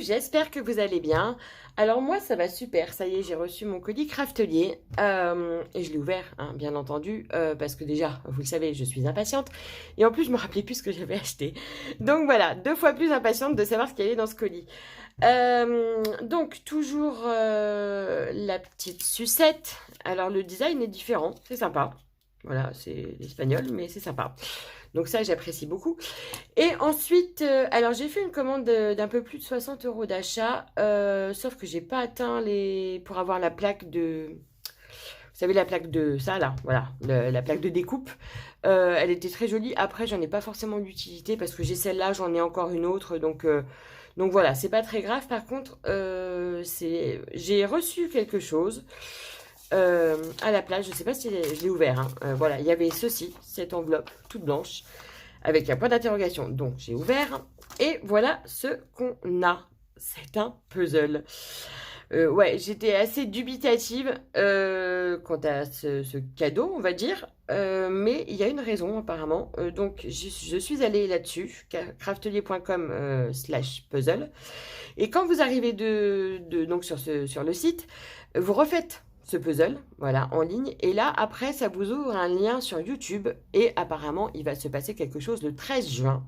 j'espère que vous allez bien. Alors moi ça va super, ça y est j'ai reçu mon colis Craftelier et je l'ai ouvert hein, bien entendu parce que déjà vous le savez je suis impatiente et en plus je me rappelais plus ce que j'avais acheté. Donc voilà, 2 fois plus impatiente de savoir ce qu'il y avait dans ce colis. Donc toujours la petite sucette, alors le design est différent, c'est sympa. Voilà, c'est l'espagnol mais c'est sympa. Donc ça j'apprécie beaucoup. Et ensuite, alors j'ai fait une commande d'un peu plus de 60 euros d'achat, sauf que j'ai pas atteint les... pour avoir la plaque de... Vous savez la plaque de ça là, voilà, la plaque de découpe. Elle était très jolie, après j'en ai pas forcément d'utilité parce que j'ai celle-là, j'en ai encore une autre, donc voilà, c'est pas très grave. Par contre, j'ai reçu quelque chose à la place, je sais pas si je l'ai ouvert, hein. Voilà, il y avait ceci, cette enveloppe toute blanche avec un point d'interrogation. Donc j'ai ouvert et voilà ce qu'on a. C'est un puzzle. Ouais, j'étais assez dubitative quant à ce cadeau, on va dire. Mais il y a une raison apparemment. Donc je suis allée là-dessus, craftelier.com/puzzle. Et quand vous arrivez donc sur le site, vous refaites ce puzzle, voilà, en ligne. Et là, après, ça vous ouvre un lien sur YouTube. Et apparemment, il va se passer quelque chose le 13 juin.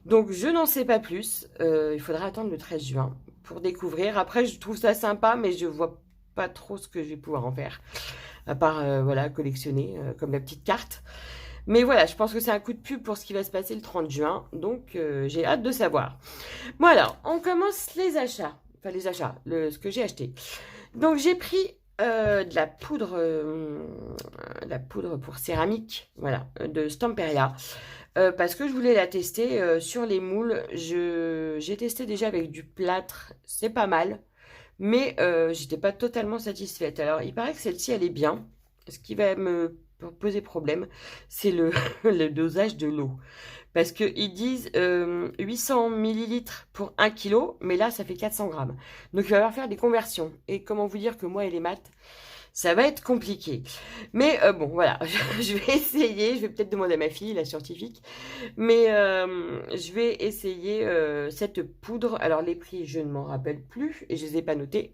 Donc, je n'en sais pas plus. Il faudra attendre le 13 juin pour découvrir. Après, je trouve ça sympa, mais je vois pas trop ce que je vais pouvoir en faire. À part, voilà, collectionner, comme la petite carte. Mais voilà, je pense que c'est un coup de pub pour ce qui va se passer le 30 juin. Donc, j'ai hâte de savoir. Bon, alors, on commence les achats. Enfin, les achats, ce que j'ai acheté. Donc, j'ai pris de la poudre pour céramique, voilà, de Stamperia, parce que je voulais la tester sur les moules. J'ai testé déjà avec du plâtre, c'est pas mal, mais j'étais pas totalement satisfaite. Alors, il paraît que celle-ci, elle est bien. Ce qui va me poser problème, c'est le dosage de l'eau. Parce qu'ils disent 800 millilitres pour 1 kg, mais là, ça fait 400 grammes. Donc, il va falloir faire des conversions. Et comment vous dire que moi et les maths, ça va être compliqué. Mais bon, voilà, je vais essayer. Je vais peut-être demander à ma fille, la scientifique. Mais je vais essayer cette poudre. Alors, les prix, je ne m'en rappelle plus et je ne les ai pas notés.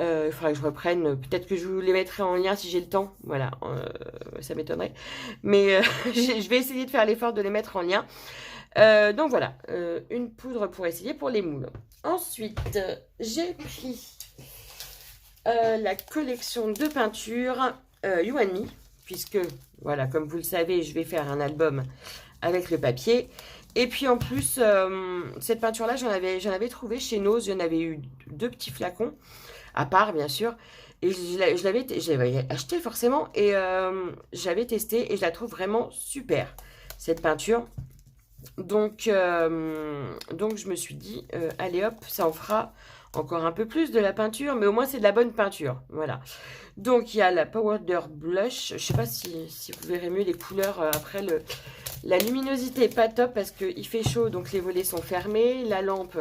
Il faudra que je reprenne. Peut-être que je vous les mettrai en lien si j'ai le temps. Voilà, ça m'étonnerait. Mais je vais essayer de faire l'effort de les mettre en lien. Donc voilà, une poudre pour essayer pour les moules. Ensuite, j'ai pris la collection de peintures You and Me. Puisque, voilà, comme vous le savez, je vais faire un album avec le papier. Et puis en plus, cette peinture-là, j'en avais trouvé chez Nose. Il y en avait eu 2 petits flacons. À part, bien sûr. Et je l'avais acheté forcément. Et j'avais testé et je la trouve vraiment super, cette peinture. Donc je me suis dit, allez hop, ça en fera encore un peu plus de la peinture. Mais au moins, c'est de la bonne peinture. Voilà. Donc, il y a la Powder Blush. Je ne sais pas si vous verrez mieux les couleurs après. La luminosité n'est pas top parce qu'il fait chaud. Donc, les volets sont fermés. La lampe...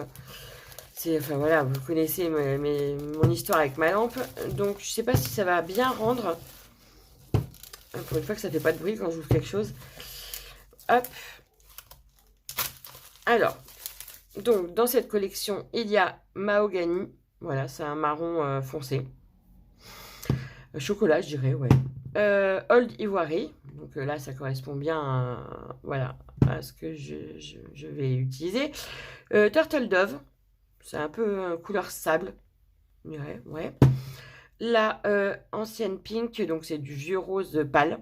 Enfin voilà, vous connaissez mon histoire avec ma lampe. Donc je sais pas si ça va bien rendre. Pour une fois que ça fait pas de bruit quand j'ouvre quelque chose. Hop. Alors, donc dans cette collection, il y a Mahogany. Voilà, c'est un marron foncé. Chocolat, je dirais, ouais. Old Ivory. Donc là, ça correspond bien voilà, à ce que je vais utiliser. Turtle Dove. C'est un peu couleur sable. Ouais. La ancienne pink, donc c'est du vieux rose pâle.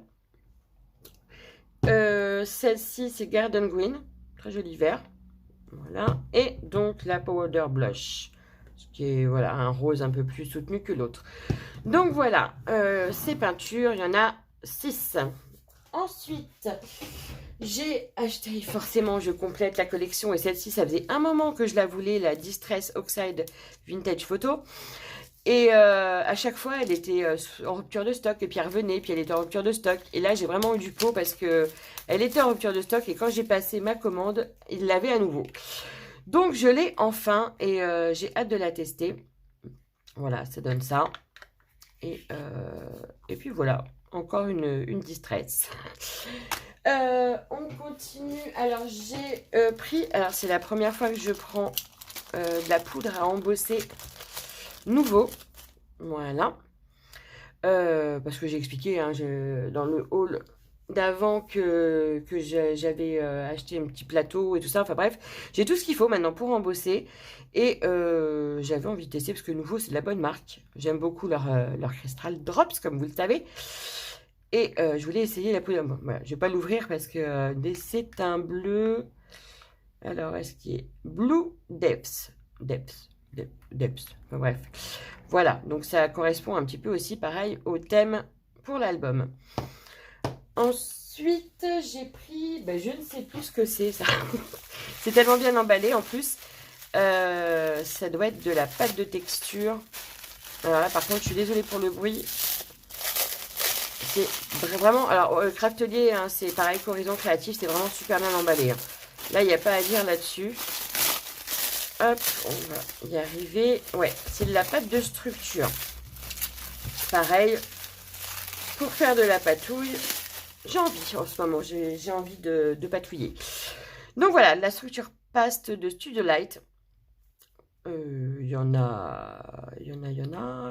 Celle-ci, c'est Garden Green. Très joli vert. Voilà. Et donc la Powder Blush. Ce qui est voilà, un rose un peu plus soutenu que l'autre. Donc voilà, ces peintures, il y en a 6. Ensuite, j'ai acheté, forcément, je complète la collection. Et celle-ci, ça faisait un moment que je la voulais, la Distress Oxide Vintage Photo. Et à chaque fois, elle était en rupture de stock. Et puis elle revenait, puis elle était en rupture de stock. Et là, j'ai vraiment eu du pot parce que elle était en rupture de stock. Et quand j'ai passé ma commande, il l'avait à nouveau. Donc, je l'ai enfin. Et j'ai hâte de la tester. Voilà, ça donne ça. Et puis voilà, encore une Distress. On continue. Alors, j'ai pris... Alors, c'est la première fois que je prends de la poudre à embosser nouveau. Voilà. Parce que j'ai expliqué hein, dans le haul d'avant que j'avais acheté un petit plateau et tout ça. Enfin bref, j'ai tout ce qu'il faut maintenant pour embosser. Et j'avais envie de tester parce que nouveau, c'est de la bonne marque. J'aime beaucoup leur Crystal Drops, comme vous le savez. Et je voulais essayer la poudre. Bon, voilà, je vais pas l'ouvrir parce que c'est un bleu. Alors, est-ce qu'il est Blue Depths? Depths. Enfin, bref. Voilà, donc ça correspond un petit peu aussi pareil au thème pour l'album. Ensuite, j'ai pris, ben, je ne sais plus ce que c'est ça. C'est tellement bien emballé en plus. Ça doit être de la pâte de texture. Alors là, par contre, je suis désolée pour le bruit. C'est vraiment, alors Craftelier, hein, c'est pareil qu'Horizon Créatif, c'est vraiment super bien emballé. Hein. Là, il n'y a pas à dire là-dessus. Hop, on va y arriver. Ouais, c'est de la pâte de structure. Pareil, pour faire de la patouille, j'ai envie en ce moment, j'ai envie de patouiller. Donc voilà, la structure paste de Studio Light. Il y en a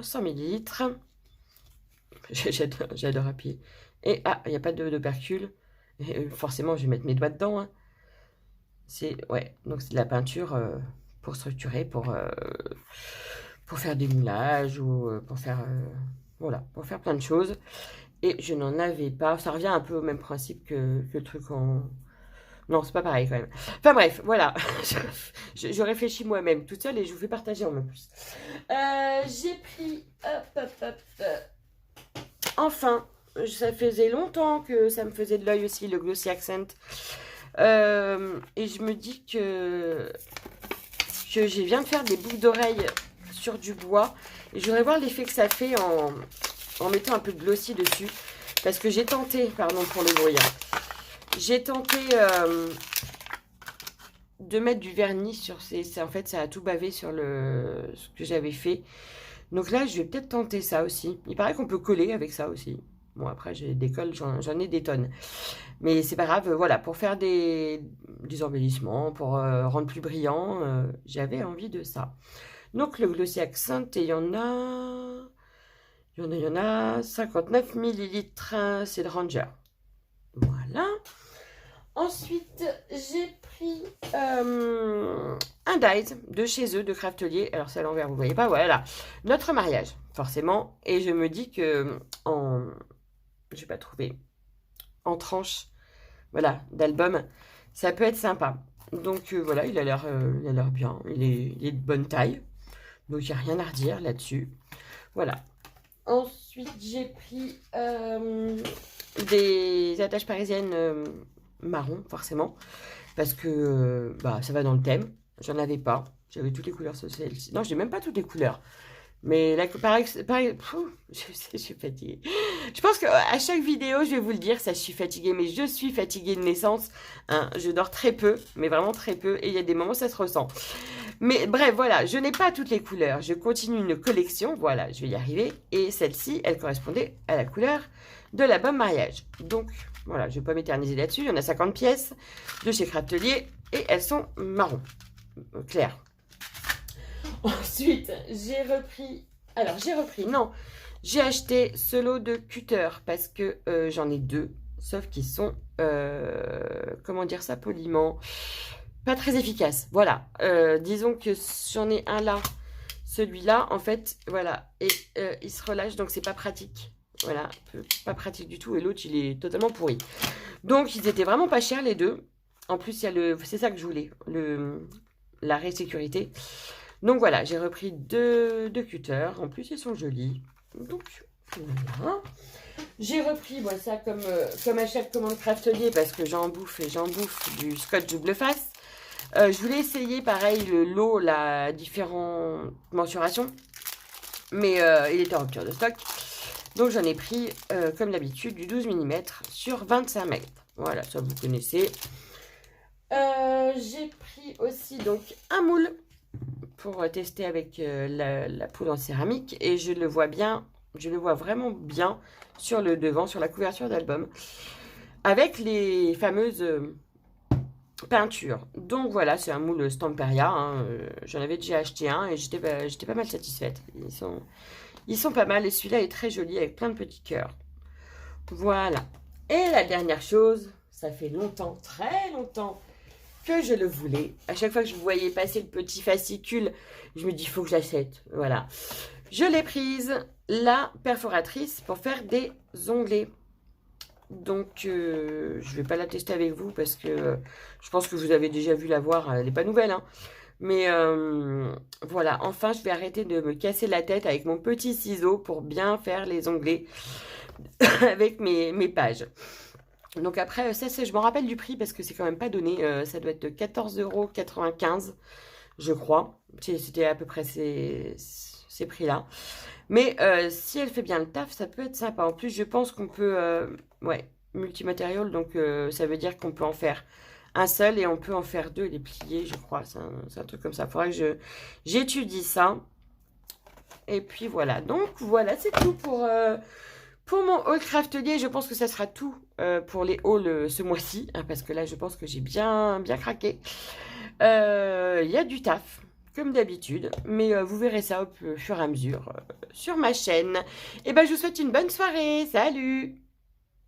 100 ml. J'adore appuyer. Et ah, il n'y a pas de percule. Forcément, je vais mettre mes doigts dedans. Hein. Ouais, donc c'est de la peinture pour structurer, pour faire des moulages ou pour faire voilà, pour faire plein de choses. Et je n'en avais pas. Ça revient un peu au même principe que le truc en... Non, c'est pas pareil quand même. Enfin bref, voilà. je réfléchis moi-même toute seule et je vous fais partager en plus. J'ai pris... Enfin, ça faisait longtemps que ça me faisait de l'œil aussi, le Glossy Accent. Et je me dis que je viens de faire des boucles d'oreilles sur du bois. Et je voudrais voir l'effet que ça fait en mettant un peu de glossy dessus. Parce que j'ai tenté, pardon pour le bruit, hein, j'ai tenté de mettre du vernis sur en fait, ça a tout bavé sur ce que j'avais fait. Donc là, je vais peut-être tenter ça aussi. Il paraît qu'on peut coller avec ça aussi. Bon, après, j'ai des colles, j'en ai des tonnes. Mais c'est pas grave, voilà, pour faire des embellissements, pour rendre plus brillant, j'avais envie de ça. Donc le Glossy Accent, et il y en a 59 ml, c'est de Ranger. Voilà. Ensuite, j'ai pris un Dies de chez eux, de Craftelier. Alors c'est à l'envers, vous voyez pas, voilà. Notre mariage, forcément. Et je me dis que je vais pas trouver en tranche, voilà, d'album, ça peut être sympa. Donc voilà, il a l'air bien, il est de bonne taille. Donc il n'y a rien à redire là-dessus. Voilà. Ensuite, j'ai pris des attaches parisiennes marron, forcément. Parce que bah, ça va dans le thème. J'en avais pas. J'avais toutes les couleurs sociales. Non, je n'ai même pas toutes les couleurs. Mais là, pareil, je suis fatiguée. Je pense qu'à chaque vidéo, je vais vous le dire, ça, je suis fatiguée. Mais je suis fatiguée de naissance. Hein. Je dors très peu, mais vraiment très peu. Et il y a des moments où ça se ressent. Mais bref, voilà, je n'ai pas toutes les couleurs. Je continue une collection. Voilà, je vais y arriver. Et celle-ci, elle correspondait à la couleur de l'album mariage. Donc, voilà, je ne vais pas m'éterniser là-dessus. Il y en a 50 pièces de chez Craftelier. Et elles sont marron clair. Ensuite, j'ai acheté ce lot de cutters parce que j'en ai deux, sauf qu'ils sont, comment dire ça poliment, pas très efficaces. Voilà, disons que j'en ai un là, celui-là, en fait, voilà, et il se relâche, donc c'est pas pratique. Voilà, pas pratique du tout, et l'autre, il est totalement pourri. Donc, ils étaient vraiment pas chers, les deux. En plus, il y a c'est ça que je voulais, l'arrêt sécurité. Donc voilà, j'ai repris deux cutters. En plus, ils sont jolis. Donc voilà. J'ai repris ça comme à chaque commande Craftelier parce que j'en bouffe du scotch double face. Je voulais essayer pareil le lot, la différentes mensurations. Mais il était en rupture de stock. Donc j'en ai pris comme d'habitude du 12 mm sur 25 mètres. Voilà, ça vous connaissez. J'ai pris aussi donc un moule pour tester avec la poudre en céramique et je le vois vraiment bien sur le devant, sur la couverture d'album avec les fameuses peinture. Donc voilà, c'est un moule Stamperia, hein, j'en avais déjà acheté un et j'étais pas mal satisfaite. Ils sont pas mal et celui-là est très joli avec plein de petits cœurs. Voilà. Et la dernière chose, ça fait longtemps, très longtemps que je le voulais. À chaque fois que je voyais passer le petit fascicule, je me dis, il faut que je l'achète. Voilà. Je l'ai prise, la perforatrice pour faire des onglets. Donc, je vais pas la tester avec vous parce que je pense que vous avez déjà vu la voir. Elle n'est pas nouvelle, hein. Mais voilà, enfin, je vais arrêter de me casser la tête avec mon petit ciseau pour bien faire les onglets avec mes pages. Donc après, ça, je me rappelle du prix parce que c'est quand même pas donné. Ça doit être de 14,95 €, je crois. C'était à peu près ces prix-là. Mais si elle fait bien le taf, ça peut être sympa. En plus, je pense qu'on peut... ouais, multimatériel, donc ça veut dire qu'on peut en faire un seul et on peut en faire deux, les plier, je crois. C'est un truc comme ça. Il faudra que j'étudie ça. Et puis voilà. Donc voilà, c'est tout pour mon haul craftelier. Je pense que ça sera tout pour les hauls ce mois-ci. Hein, parce que là, je pense que j'ai bien craqué. Il y a du taf, comme d'habitude. Mais vous verrez ça au fur et à mesure sur ma chaîne. Et ben, je vous souhaite une bonne soirée. Salut!